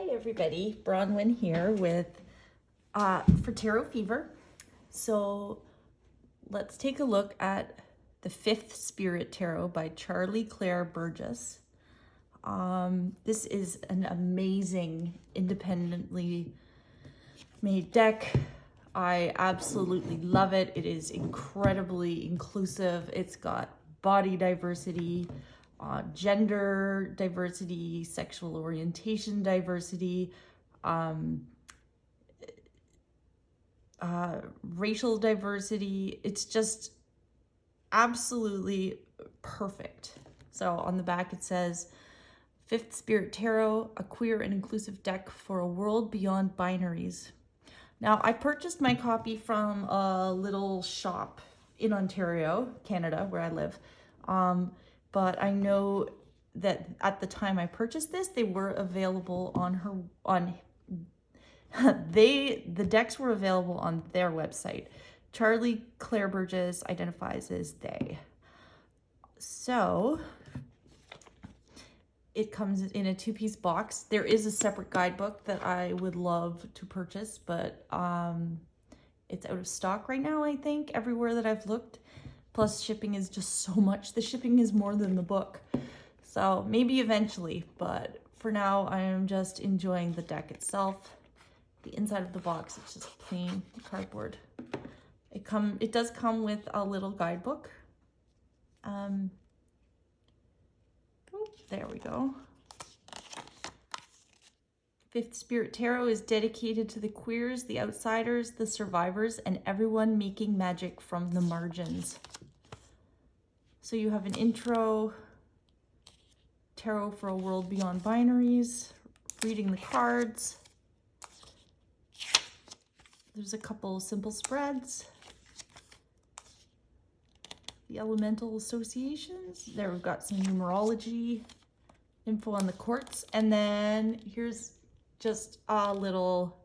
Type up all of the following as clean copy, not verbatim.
Hi everybody, Bronwyn here with for Tarot Fever. So let's take a look at the Fifth Spirit Tarot by Charlie Claire Burgess. This is an amazing independently made deck. I absolutely love it. It is incredibly inclusive. It's got body diversity, gender diversity, sexual orientation diversity, racial diversity. It's just absolutely perfect. So on the back it says, Fifth Spirit Tarot, a queer and inclusive deck for a world beyond binaries. Now, I purchased my copy from a little shop in Ontario, Canada, where I live. But I know that at the time I purchased this, they were available the decks were available on their website. Charlie Claire Burgess identifies as they. So it comes in a two-piece box. There is a separate guidebook that I would love to purchase, but it's out of stock right now, I think, everywhere that I've looked. Plus shipping is just so much. The shipping is more than the book. So maybe eventually, but for now I am just enjoying the deck itself. The inside of the box, it's just plain cardboard. It does come with a little guidebook. There we go. Fifth Spirit Tarot is dedicated to the queers, the outsiders, the survivors, and everyone making magic from the margins. So you have an intro, tarot for a world beyond binaries, reading the cards. There's a couple simple spreads. The elemental associations. There we've got some numerology info on the quartz, and then here's just a little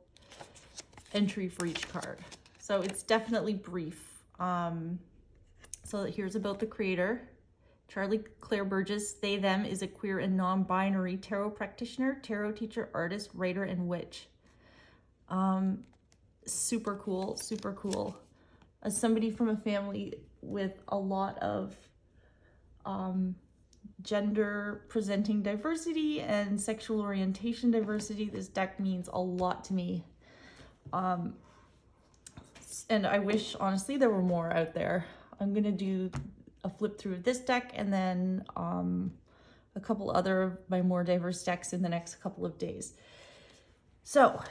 entry for each card. So it's definitely brief. So here's about the creator. Charlie Claire Burgess, they, them, is a queer and non-binary tarot practitioner, tarot teacher, artist, writer, and witch. Super cool, super cool. As somebody from a family with a lot of gender presenting diversity and sexual orientation diversity, this deck means a lot to me. And I wish, honestly, there were more out there. I'm gonna do a flip through of this deck and then a couple other of my more diverse decks in the next couple of days. So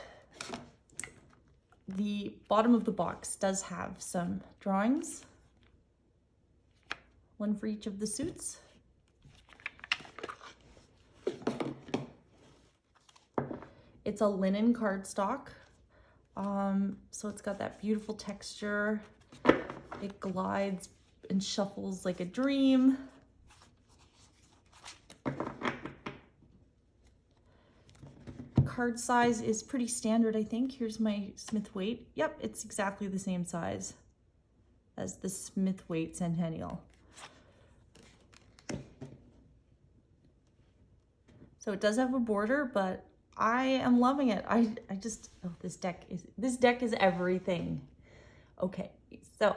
the bottom of the box does have some drawings, one for each of the suits. It's a linen cardstock, so it's got that beautiful texture. It glides and shuffles like a dream. Card size is pretty standard, I think. Here's my Smith Waite. Yep, it's exactly the same size as the Smith Waite Centennial. So it does have a border, but I am loving it. I just, oh, this deck is everything. Okay, so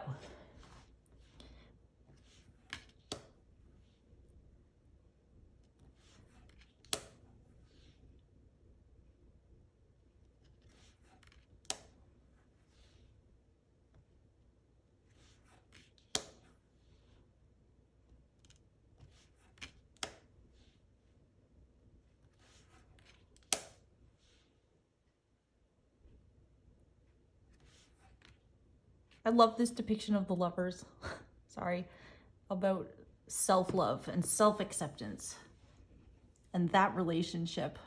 I love this depiction of the lovers, sorry, about self-love and self-acceptance and that relationship.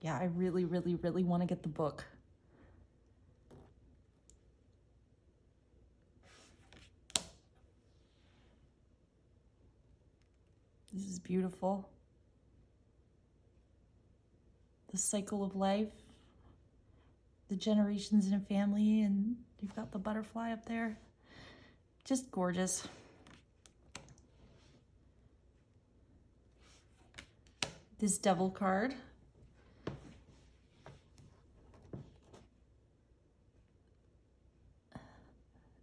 Yeah, I really, really, really want to get the book. This is beautiful. The cycle of life, the generations in a family, and you've got the butterfly up there. Just gorgeous. This devil card.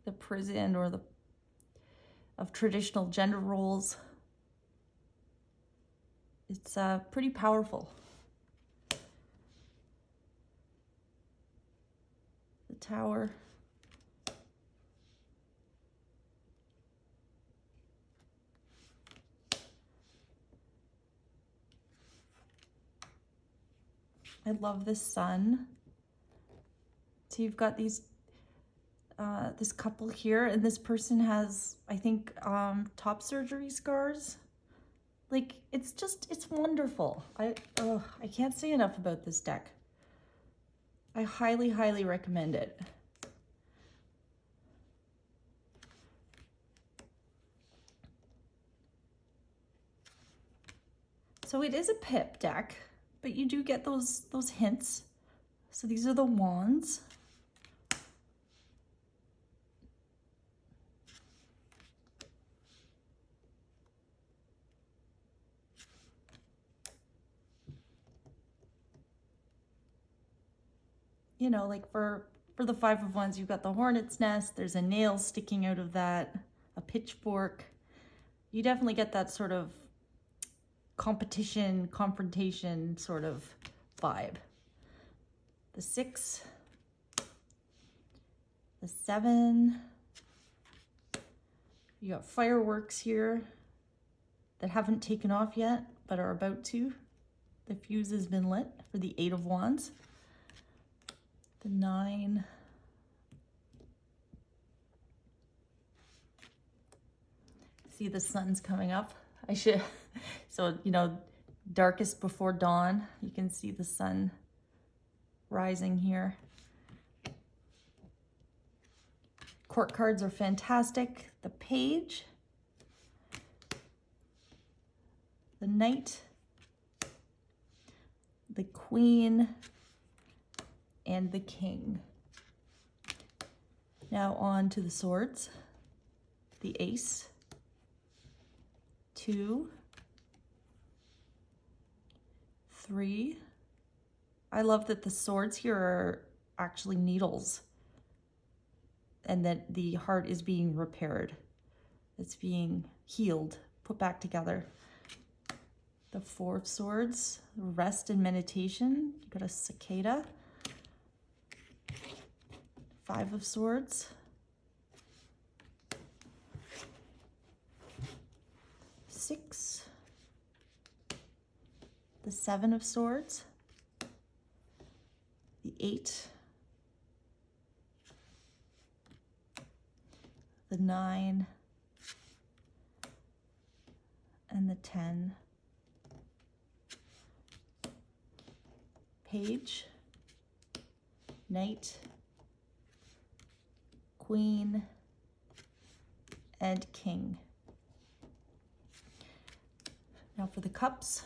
The prison or of traditional gender roles. It's pretty powerful. The Tower. I love the Sun. So you've got these this couple here, and this person has, I think, top surgery scars. Like, it's wonderful. I can't say enough about this deck. I highly, highly recommend it. So it is a pip deck, but you do get those hints. So these are the wands. You know, like for the Five of Wands, you've got the hornet's nest, there's a nail sticking out of that, a pitchfork. You definitely get that sort of competition, confrontation sort of vibe. The 6, the 7, you got fireworks here that haven't taken off yet, but are about to. The fuse has been lit for the 8 of Wands. The 9, see the sun's coming up. So, you know, darkest before dawn. You can see the sun rising here. Court cards are fantastic. The Page, the Knight, the Queen, and the King. Now on to the swords. The Ace, 2, 3. I love that the swords here are actually needles and that the heart is being repaired. It's being healed, put back together. The 4 of Swords, rest and meditation. You've got a cicada. 5 of Swords. 6. The 7 of Swords. The 8. The 9. And the 10. Page. Knight. Queen. And King. Now for the cups,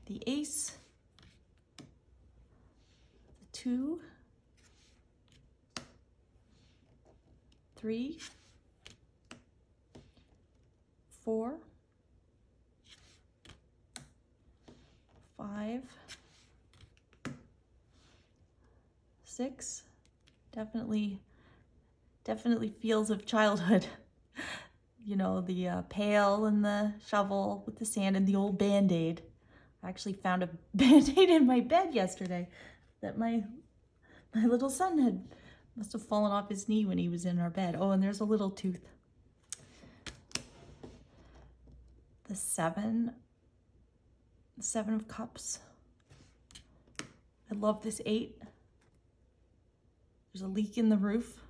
the Ace, the 2, 3, 4, 5, 6. Definitely feels of childhood. You know, the pail and the shovel with the sand and the old Band-Aid. I actually found a Band-Aid in my bed yesterday that my little son must have fallen off his knee when he was in our bed. Oh, and there's a little tooth. The 7 of Cups. I love this 8. There's a leak in the roof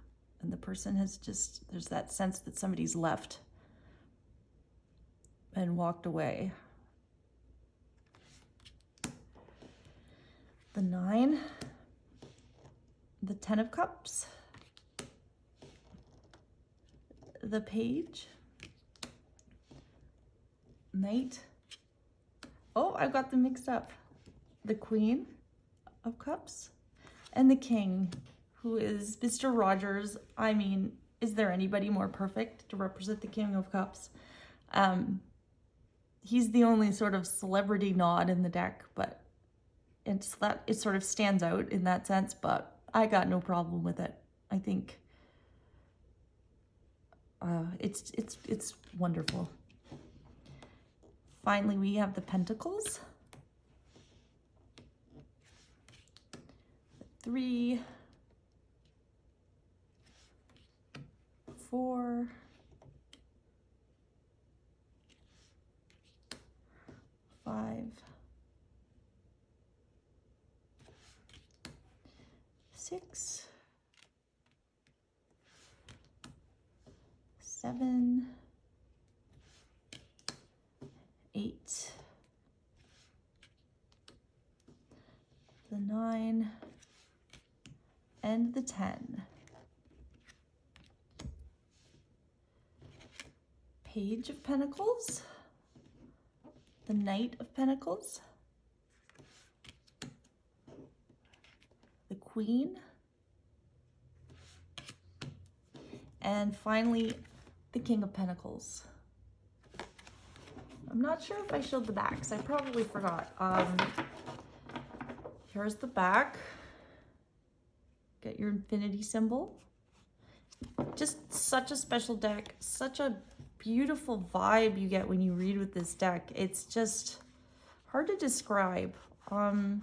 and the person there's that sense that somebody's left and walked away. The 9, the 10 of Cups, the Page, Knight. Oh, I got them mixed up. The Queen of Cups and the King, who is Mr. Rogers. I mean, is there anybody more perfect to represent the King of Cups? He's the only sort of celebrity nod in the deck, but it's that it sort of stands out in that sense, but I got no problem with it. I think it's wonderful. Finally, we have the Pentacles. 3, 4, 5, 6, 7, 8, the 9, and the 10. Page of Pentacles, the Knight of Pentacles, the Queen, and finally the King of Pentacles. I'm not sure if I showed the backs. I probably forgot. Here's the back. Get your infinity symbol. Just such a special deck, such a beautiful vibe you get when you read with this deck. It's just hard to describe. I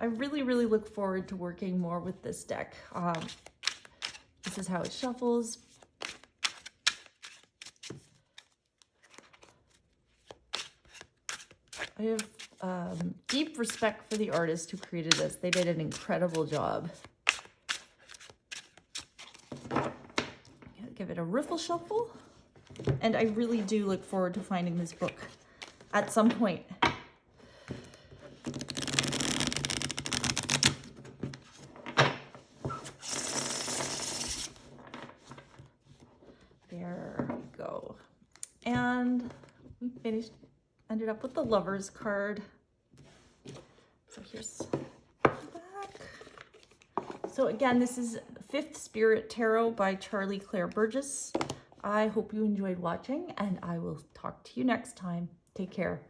really look forward to working more with this deck. This is how it shuffles. I have deep respect for the artist who created this. They did an incredible job. Give it a riffle shuffle. And I really do look forward to finding this book at some point. There we go. And we finished. Ended up with the Lover's card. So here's the back. So again, this is Fifth Spirit Tarot by Charlie Claire Burgess. I hope you enjoyed watching, and I will talk to you next time. Take care.